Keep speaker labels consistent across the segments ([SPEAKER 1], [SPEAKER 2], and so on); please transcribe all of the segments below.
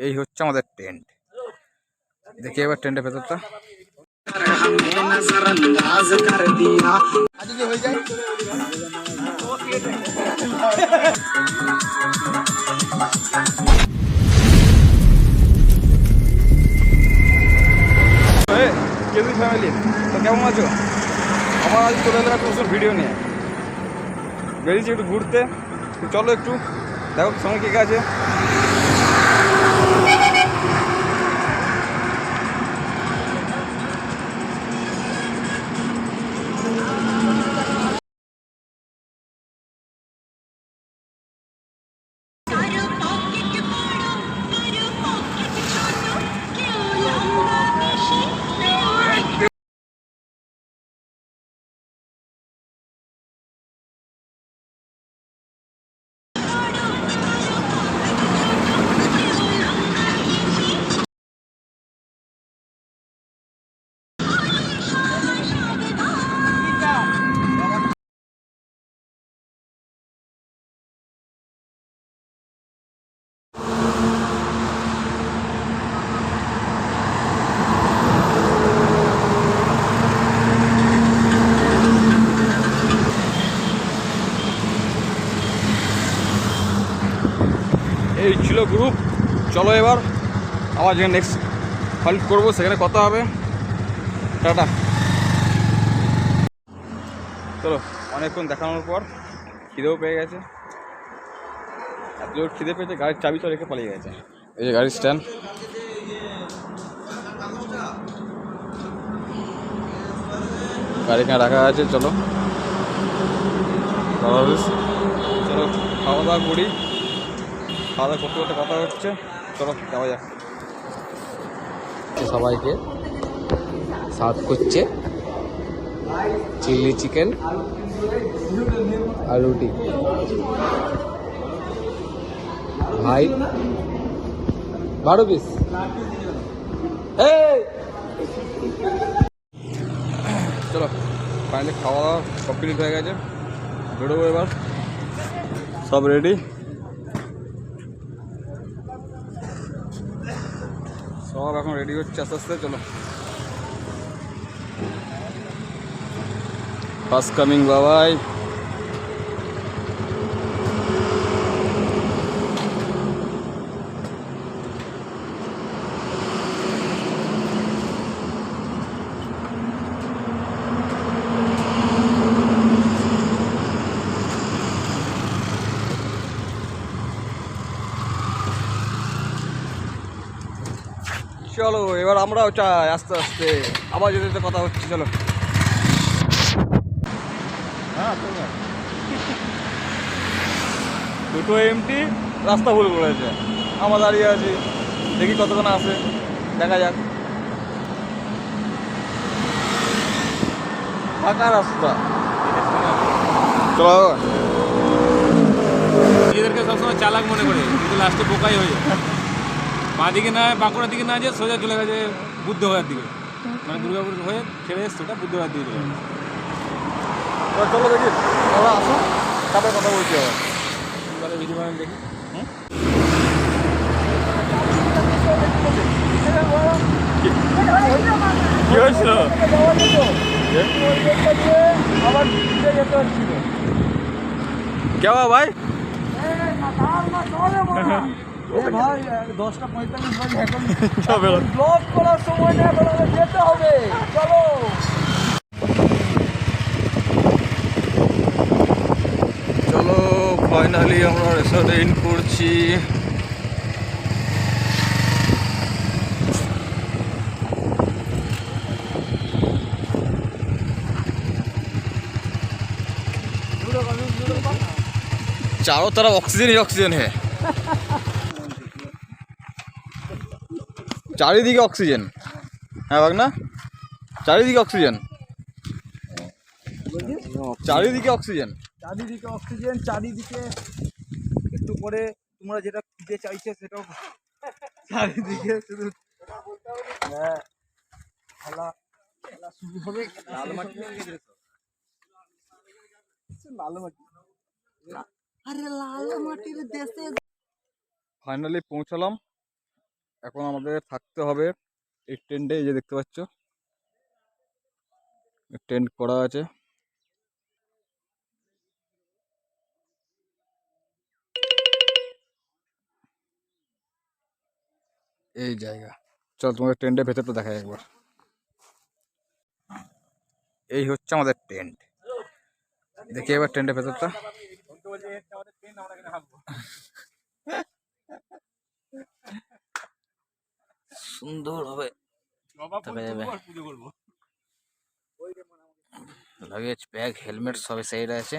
[SPEAKER 1] এই হচ্ছে আমাদের টেন্ট। দেখি এবার টেন্টের ভেতরটা। কেবি ফ্যামিলি তো কেমন আছো? আমার আজ চলে এলাম একটা ভিডিও নিয়ে। বেরিয়েছি একটু ঘুরতে, চলো একটু দেখো সঙ্গে কে কে আছে। এই ছিল গ্রুপ। চলো এবার আবার যেখানে নেক্সট হল্ট করবো সেখানে কথা হবে। টাটা। চলো, অনেকক্ষণ দেখানোর পর খিদেও পেয়ে গেছে। এত জোর খিদে পেয়েছে গাড়ির চাবি তো রেখে পালিয়ে গেছে। এই যে গাড়ির স্ট্যান্ড। গাড়ি এখানে রাখা আছে। চলো চলো খাওয়া দাওয়া করি। খাওয়া দাওয়া করতে করতে কথা হচ্ছে। চলো যাওয়া যাক।
[SPEAKER 2] সবাইকে সার্ভ করছে চিলি চিকেন আর রুটি। ভাই 12 পিস।
[SPEAKER 1] চলো ফাইনালি খাওয়া দাওয়া কমপ্লিট হয়ে গেছে। বেরোবো এবার। সব রেডি, সব এখন রেডি হচ্ছে আস্তে আস্তে। চলো ফার্স্ট কামিং বাবাই। চলো এবার আমরাও চাই আস্তে আস্তে আবার যেতে যেতে কথা হচ্ছে। চলো হ্যাঁ, দুটো এমটি রাস্তা ভুল করেছে। আমরা দাঁড়িয়ে আছি, দেখি কতক্ষণ আসে, দেখা যাক। ফাঁকা রাস্তা। চলো
[SPEAKER 3] নিজেদেরকে সবসময় চালাক মনে করে কিন্তু লাস্টে বোকাই হয়ে যায়। বাঁ দিকে না বাঁকুড়ার দিকে না যে সোজা চলে গেছে বুদ্ধগয়ার দিকে, মানে দুর্গাপুর হয়ে ছেড়ে এসছে ওটা বুদ্ধগয়ার দিকে চলে গেছে।
[SPEAKER 1] চলো দেখি ওরা আসো, তারপরে কথা বলছি আবার।
[SPEAKER 3] তাহলে ভিডিও বানান দেখি।
[SPEAKER 1] কি হয়েছিল? কেমন ভাই?
[SPEAKER 4] ভাই 10:45 বাজে, এখন ব্লগ করার সময় না, এখন যেতে হবে। চলো
[SPEAKER 1] চলো ফাইনালি আমরা রিসর্টে ইন করছি। चारों तरफ ऑक्सीजन ही ऑक्सीजन है। চারিদিকে অক্সিজেন। হ্যাঁ বাগনা, চারিদিকে অক্সিজেন, চারিদিকে অক্সিজেন,
[SPEAKER 4] চারিদিকে অক্সিজেন, চারিদিকে একটু পরে তোমরা যেটা খুঁজে চাইছে সেটাও চারিদিকে শুধু। হ্যাঁ, খেলা খেলা শুরু হবে। লাল মাটি, আরে লাল মাটির দেশে।
[SPEAKER 1] ফাইনালি পৌঁছালাম এখন আমাদের থাকতে হবে এই টেন্টে, এই যে দেখতে পাচ্ছ টেন্ট করা আছে। এই জায়গা, চল তোমাদের টেন্টের ভেতরটা দেখাই একবার। এই হচ্ছে আমাদের টেন্ট, দেখি এবার টেন্টের ভেতরটা। সুন্দর হবে, দেখা যাবে। লাগেজ ব্যাগ হেলমেট সব সাইডে আছে।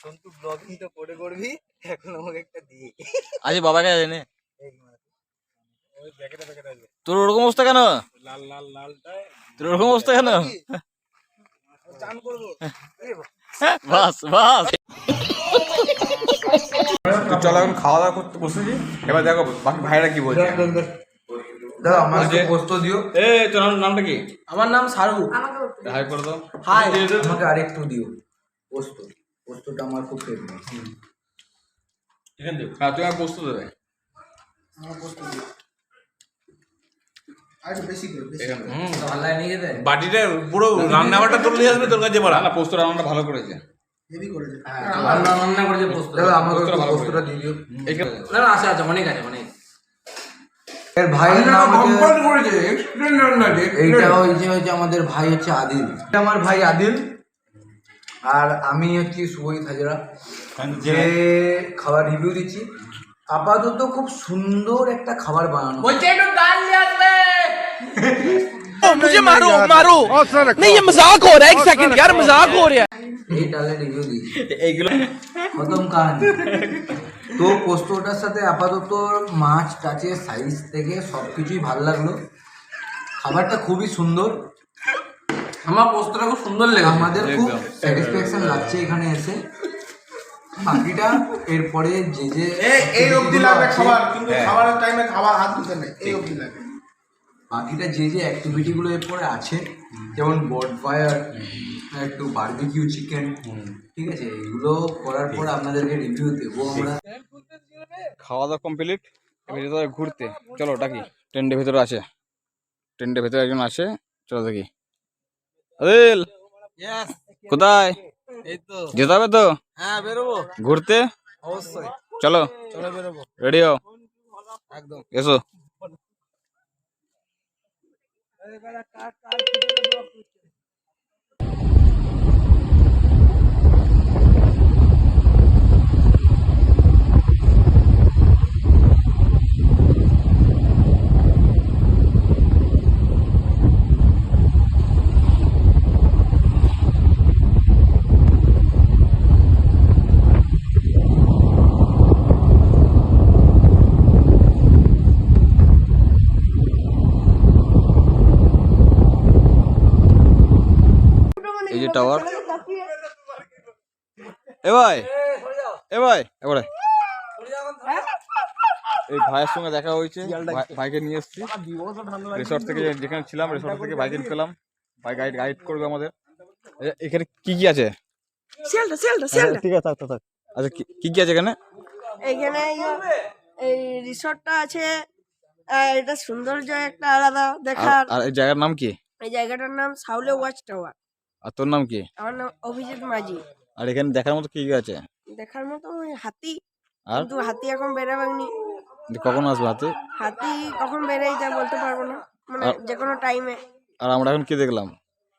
[SPEAKER 4] সন্তু ব্লগিংটা পরে করবি, এখন আমাকে একটা দিয়ে
[SPEAKER 1] আজ বাবাকে জানে তোর ওরকম অবস্থা কেন?
[SPEAKER 3] লাল লাল লালটায়
[SPEAKER 1] তোর ওরকম অবস্থা কেন?
[SPEAKER 4] চান করবো।
[SPEAKER 1] বাস বাস, চলো এখন খাওয়া দাওয়া করতে বসেছি। এবার দেখো বাকি ভাইরা কি বলছে।
[SPEAKER 4] দাদা আমাকে পোস্ত দিও।
[SPEAKER 1] এ তোর নামটা কি?
[SPEAKER 4] আমার নাম সারু।
[SPEAKER 1] হাই করে দাও।
[SPEAKER 4] হাই, আমাকে আরেকটু দিও পোস্ত। পোস্তটা আমার খুব ফেভারিট।
[SPEAKER 1] হ্যাঁ তুমি পোস্ত দেবে।
[SPEAKER 4] আমার পোস্ত দিও। আরেকটু বেশি করে, বেশি করে।
[SPEAKER 3] ভালো লাগে নিয়ে যেতে বাটিটা পুরো রান্নাবাটা তোর নিয়ে আসবে তোর কাছে বড়
[SPEAKER 1] না পোস্ত রান্নাটা ভালো করেছে।
[SPEAKER 4] হেভি করেছে।
[SPEAKER 3] রান্না করেছে পোস্ত
[SPEAKER 4] দাদা আমাকে
[SPEAKER 1] পোস্তটা ভালো
[SPEAKER 4] পোস্তটা দিয়ে দিও।
[SPEAKER 1] এইখানে
[SPEAKER 3] না না আছে আছে অনেক আছে অনেক
[SPEAKER 4] এর ভাইয়ের নাম
[SPEAKER 3] করেছে এক্সপ্লেন রান্না
[SPEAKER 4] এইটা হচ্ছে আমাদের ভাই হচ্ছে আদিল। এটা আমার ভাই আদিল, আর আমি হচ্ছি শুভজিৎ হাজরা, যে খাবার রিভিউ দিচ্ছি। আপাতত খুব সুন্দর একটা খাবার বানানো।
[SPEAKER 3] বলছে একটু ডাল নিয়ে আসবে।
[SPEAKER 5] मुझे मारो मारो नहीं ये मजाक हो रहा है एक सेकंड यार मजाक हो रहा है
[SPEAKER 4] এই ডালের রিভিউ দিচ্ছি,
[SPEAKER 1] এইগুলো
[SPEAKER 4] খতম কাহানি। তো পোস্তটার সাথে আপাতত মাছ টাচের সাইজ থেকে সব কিছুই ভালো লাগলো। খাবারটা খুবই সুন্দর,
[SPEAKER 3] আমার পোস্তটা খুব সুন্দর লেগেছে
[SPEAKER 4] আমাদের খুব স্যাটিসফ্যাকশন লাগছে এখানে এসে। বাকিটা এরপরে যে যে
[SPEAKER 6] এই অবধি লাগবে খাবার, কিন্তু
[SPEAKER 1] হ্যাঁ।
[SPEAKER 6] খাবারের টাইমে খাবার হাত দিতে নেই, এই অবধি লাগবে।
[SPEAKER 4] বাকিটা যে যে অ্যাক্টিভিটিগুলো এরপরে আছে, যেমন বোর্ড ফায়ার, একটু বারবিকিউ চিকেন, ঠিক আছে, এগুলো করার পর আপনাদেরকে রিভিউ দেবো আমরা।
[SPEAKER 1] খাওয়া দাওয়া কমপ্লিট, এবার যেতে হবে ঘুরতে। চলো ডাকি, টেন্টের ভেতরে আছে, টেন্টের ভেতরে একজন আছে, চলো দেখি। আদিল কোথায়?
[SPEAKER 4] এই তো,
[SPEAKER 1] যেতে হবে তো
[SPEAKER 4] হ্যাঁ বেরোবো
[SPEAKER 1] ঘুরতে,
[SPEAKER 4] অবশ্যই,
[SPEAKER 1] চলো
[SPEAKER 4] চলে বেরোবো
[SPEAKER 1] রেডি হও,
[SPEAKER 4] একদম।
[SPEAKER 1] এসো। এই যে টাওয়ার। এ ভাই এবারে এই ভাইয়ের সঙ্গে দেখা হয়েছে, ভাইকে নিয়ে এসেছি রিসর্ট থেকে, যেখানে ছিলাম রিসর্ট থেকে ভাইকে পেলাম। ভাই গাইড করবে আমাদের। এখানে কি কি আছে? ঠিক আছে, থাক। আচ্ছা কি কি আছে এখানে?
[SPEAKER 7] এখানে এই রিসর্টটা আছে, এটা সৌন্দর্য একটা আলাদা দেখার।
[SPEAKER 1] আর এই জায়গার নাম কি?
[SPEAKER 7] এই জায়গাটার নাম সাউলে ওয়াচ টাওয়ার।
[SPEAKER 1] আর তোর নাম কি?
[SPEAKER 7] আমার নাম অভিজিৎ মাঝি।
[SPEAKER 1] আর এখানে দেখার মতো কি কি আছে?
[SPEAKER 7] দেখার মতো ওই হাতি,
[SPEAKER 1] আর
[SPEAKER 7] কিন্তু হাতি এখন বেরোবেনি।
[SPEAKER 1] কখন আসবে হাতে?
[SPEAKER 7] হাতি কখন বেরোয় তা বলতে পারবো না, মানে যে কোনো টাইমে।
[SPEAKER 1] আর আমরা এখন কি দেখলাম?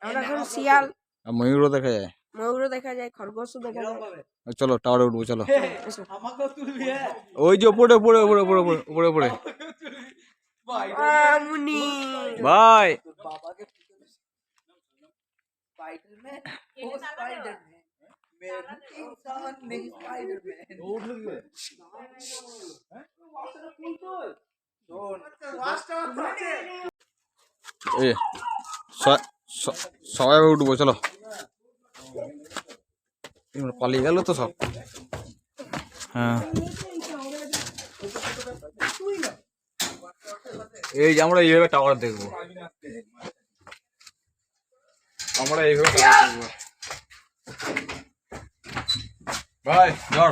[SPEAKER 7] আমরা এখন শিয়াল,
[SPEAKER 1] আর ময়ূরও দেখা যায়।
[SPEAKER 7] ময়ূরও দেখা যায়, খরগোশও দেখা যায়।
[SPEAKER 1] চলো টাওয়ারে উঠবো, চলো।
[SPEAKER 7] এসো।
[SPEAKER 1] ওই যে উপরে
[SPEAKER 7] মুনি
[SPEAKER 1] ভাই। সবাই উঠবো, চলো। পালিয়ে গেল তো সব। হ্যাঁ এই যে আমরা এইভাবে টাওয়ার দেখবো, আমরা এইভাবে টাওয়ার দেখবো। ভাই ধর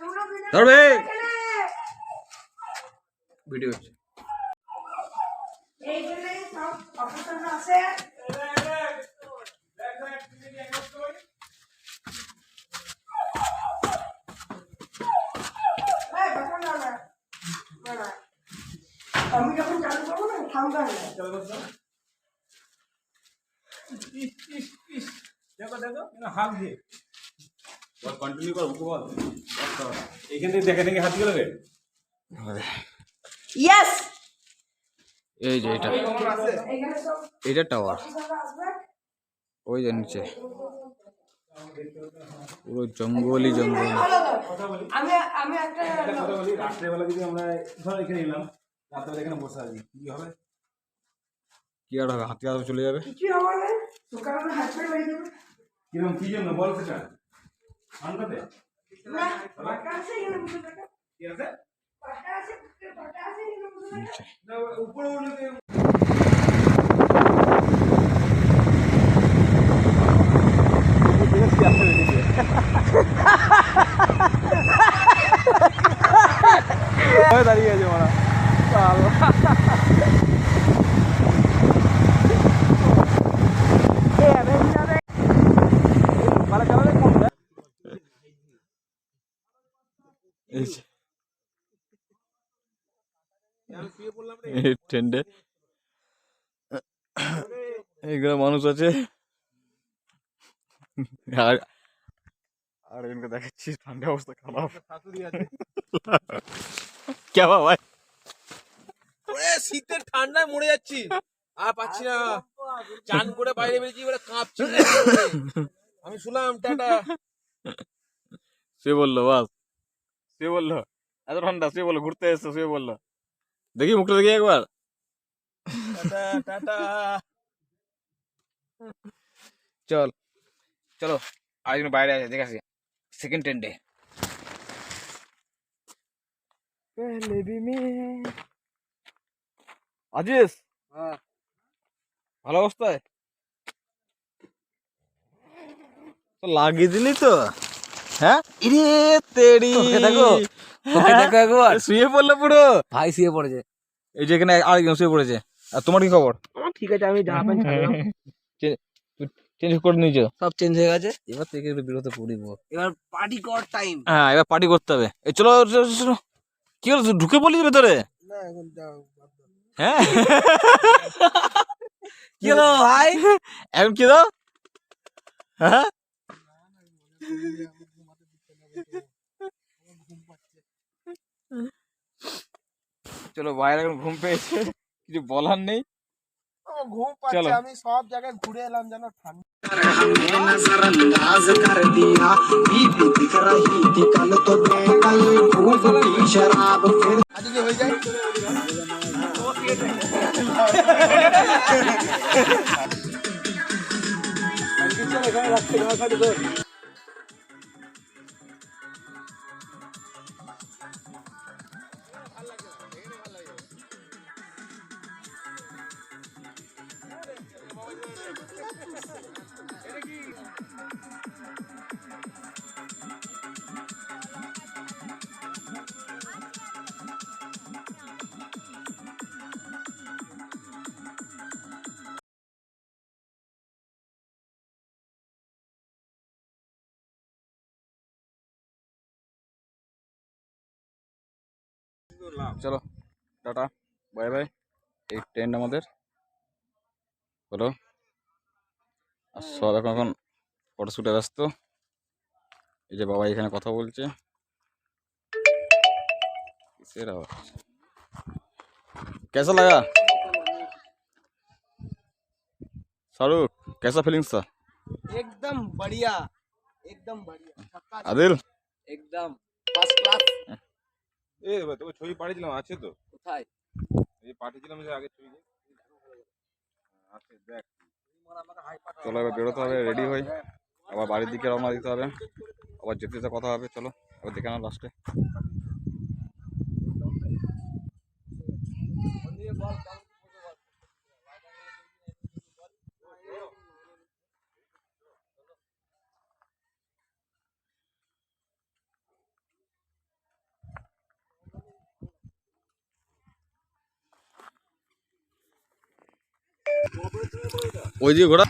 [SPEAKER 7] তোমরা ভিডিও
[SPEAKER 1] ধরবে
[SPEAKER 7] এখানে
[SPEAKER 1] ভিডিও হচ্ছে
[SPEAKER 7] এইখানে সব অফিসাররা আছে। এই বাবা না না না আমি যখন চালু করবো না থামবে না।
[SPEAKER 3] দেখো দেখো হাত দিয়ে কন্টিনিউ কর বল এইখান থেকে দেখে দেখে হাত গেল রে
[SPEAKER 7] ইয়েস
[SPEAKER 1] এই যে এটা
[SPEAKER 7] এখানে সব
[SPEAKER 1] এটা টাওয়ার
[SPEAKER 7] অফিসাররা আসবে।
[SPEAKER 1] ওই যে নিচে পুরো জঙ্গলই জঙ্গল
[SPEAKER 7] ভালো তো। আমি আমি একটা
[SPEAKER 3] কথা বলি রাত্রেবেলা যদি আমরা ধর এখানে এলাম রাত্রেবেলা এখানে বসে আছি কি হবে
[SPEAKER 1] কি আর হবে হাতি হাতে চলে যাবে
[SPEAKER 7] কিছু আমার না সকালে হাত পা বেরিয়ে যাবে
[SPEAKER 3] কিরকম কি জন্য বল সেটা আনতে
[SPEAKER 7] না বাটা আছে এখানে বসে থাকা
[SPEAKER 3] কি আছে
[SPEAKER 7] বাটা আছে এখানে বসে থাকা
[SPEAKER 3] না উপরে উঠে
[SPEAKER 1] দাঁড়িয়ে আছে মারা ট্রেন্ডে এইগুলো মানুষ আছে আর আর এখানকে দেখাচ্ছি ঠান্ডা অবস্থা খারাপ কেমন ভাই
[SPEAKER 2] শীতের ঠান্ডায় মরে যাচ্ছি আর পাচ্ছি না চান করে বাইরে বেরিয়েছি এবারে কাঁপছি আমি শুনলাম টাটা
[SPEAKER 1] সে বললো বাস সে বললো এত ঠান্ডা সে বললো ঘুরতে এসছো সে বললো দেখি মুখটা দেখি একবার
[SPEAKER 2] টাটা টাটা
[SPEAKER 1] চল চলো আরেকজন বাইরে আছে দেখাচ্ছি সেকেন্ড ট্রেন্ডে আজিস ভালো অবস্থায় তো লাগিয়ে দিলি তো হ্যাঁ ইরে তেরি
[SPEAKER 2] দেখো একবার
[SPEAKER 1] শুয়ে পড়লো পুরো
[SPEAKER 2] ভাই শুয়ে পড়েছে
[SPEAKER 1] এই যে এখানে আরেকজন শুয়ে পড়েছে আর তোমার কি খবর
[SPEAKER 2] ঠিক আছে আমি জামা প্যান্ট ছাড়লাম
[SPEAKER 1] চেঞ্জ করে নিয়েছো
[SPEAKER 2] সব চেঞ্জ হয়ে গেছে এবার থেকে একটু বিরত পড়িব এবার পার্টি করার টাইম
[SPEAKER 1] হ্যাঁ এবার পার্টি করতে হবে এই চলো চলো, চলো। কি হলো ঢুকে পড়লি ভেতরে
[SPEAKER 2] না এখন যাও
[SPEAKER 1] হ্যাঁ
[SPEAKER 2] কি হলো ভাই
[SPEAKER 1] এখন কি দাও হ্যাঁ চলো বাইরে এখন ঘুম পেয়েছে কিছু বলার নেই
[SPEAKER 6] ঘুম
[SPEAKER 1] চলো।
[SPEAKER 6] পাচ্ছে আমি সব জায়গায় ঘুরে এলাম যেন ঠান্ডা আজকে হয়ে যায়
[SPEAKER 1] চলো টাটা বাই বাই এই ট্রেন আমাদের হলো আর সব এখন ফটোশ্যুটে ব্যস্ত এই যে বাবা এখানে কথা বলছে কিসের আওয়াজ कैसा लगा शाहरुख कैसा फीलिंग्स था
[SPEAKER 6] एकदम बढ़िया एकदम बढ़िया
[SPEAKER 1] आदिल
[SPEAKER 2] একদম ফার্স্ট ক্লাস
[SPEAKER 3] এ তোকে ছবি পাঠিয়েছিলাম আছে তো
[SPEAKER 2] কোথায়
[SPEAKER 3] এই পাঠিয়েছিলাম যে আগে ছবি আছে দেখ
[SPEAKER 1] চলো এবার বেরোতে হবে রেডি হই আবার বাড়ির দিকে রওনা দিতে হবে আবার যেতে যেতে কথা হবে চলো আবার দেখে না লাস্টে ওই দিকে ঘোরা।